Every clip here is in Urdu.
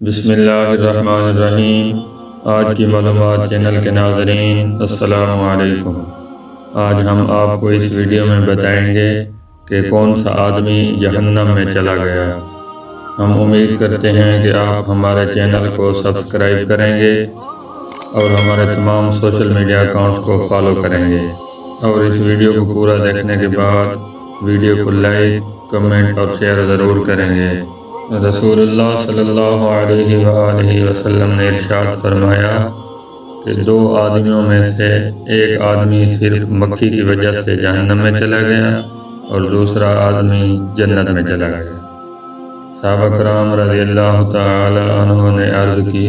بسم اللہ الرحمن الرحیم۔ آج کی معلومات چینل کے ناظرین السلام علیکم۔ آج ہم آپ کو اس ویڈیو میں بتائیں گے کہ کون سا آدمی جہنم میں چلا گیا۔ ہم امید کرتے ہیں کہ آپ ہمارے چینل کو سبسکرائب کریں گے اور ہمارے تمام سوشل میڈیا اکاؤنٹ کو فالو کریں گے، اور اس ویڈیو کو پورا دیکھنے کے بعد ویڈیو کو لائک، کمنٹ اور شیئر ضرور کریں گے۔ رسول اللہ صلی اللہ علیہ وآلہ وسلم نے ارشاد فرمایا کہ دو آدمیوں میں سے ایک آدمی صرف مکھی کی وجہ سے جہنم میں چلا گیا اور دوسرا آدمی جنت میں چلا گیا۔ صحابہ کرام رضی اللہ تعالی عنہ نے عرض کی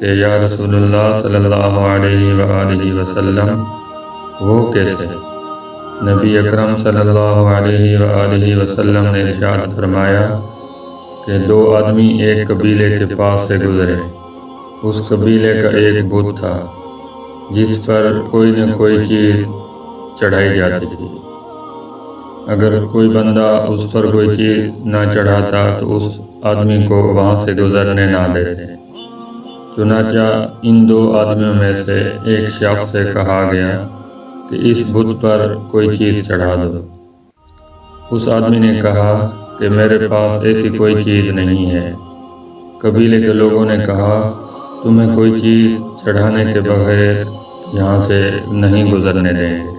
کہ یا رسول اللہ صلی اللہ علیہ وآلہ وسلم، وہ کیسے؟ نبی اکرم صلی اللہ علیہ وآلہ وسلم نے ارشاد فرمایا کہ دو آدمی ایک قبیلے کے پاس سے گزرے۔ اس قبیلے کا ایک بت تھا جس پر کوئی نہ کوئی چیز چڑھائی جاتی تھی۔ اگر کوئی بندہ اس پر کوئی چیز نہ چڑھاتا تو اس آدمی کو وہاں سے گزرنے نہ دیتے۔ چنانچہ ان دو آدمیوں میں سے ایک شخص سے کہا گیا کہ اس بت پر کوئی چیز چڑھا دو۔ اس آدمی نے کہا کہ میرے پاس ایسی کوئی چیز نہیں ہے۔ قبیلے کے لوگوں نے کہا تمہیں کوئی چیز چڑھانے کے بغیر یہاں سے نہیں گزرنے دیں گے،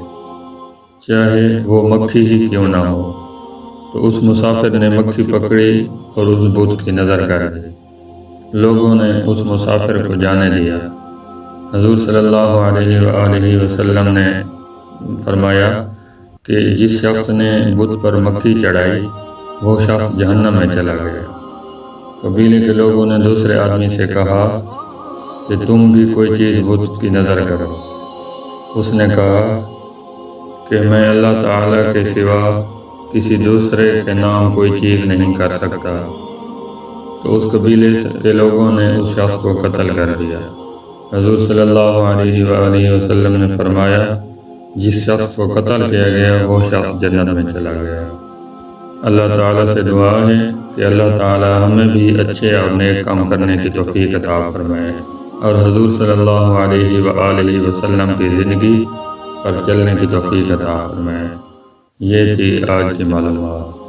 چاہے وہ مکھی ہی کیوں نہ ہو۔ تو اس مسافر نے مکھی پکڑی اور اس بت کی نظر کر دی۔ لوگوں نے اس مسافر کو جانے دیا۔ حضور صلی اللہ علیہ وآلہ وسلم نے فرمایا کہ جس شخص نے بت پر مکھی چڑھائی وہ شخص جہنم میں چلا گیا۔ قبیلے کے لوگوں نے دوسرے آدمی سے کہا کہ تم بھی کوئی چیز بت کی نظر کرو۔ اس نے کہا کہ میں اللہ تعالیٰ کے سوا کسی دوسرے کے نام کوئی چیز نہیں کر سکتا۔ تو اس قبیلے کے لوگوں نے اس شخص کو قتل کر دیا۔ حضور صلی اللہ علیہ وآلہ وسلم نے فرمایا جس شخص کو قتل کیا گیا وہ شخص جنت میں چلا گیا۔ اللہ تعالیٰ سے دعا ہے کہ اللہ تعالیٰ ہمیں بھی اچھے اور نیک کام کرنے کی توفیق عطا فرمائے اور حضور صلی اللہ علیہ وآلہ وسلم کی زندگی پر چلنے کی توفیق عطا فرمائے۔ یہ تھی آج کی معلومات۔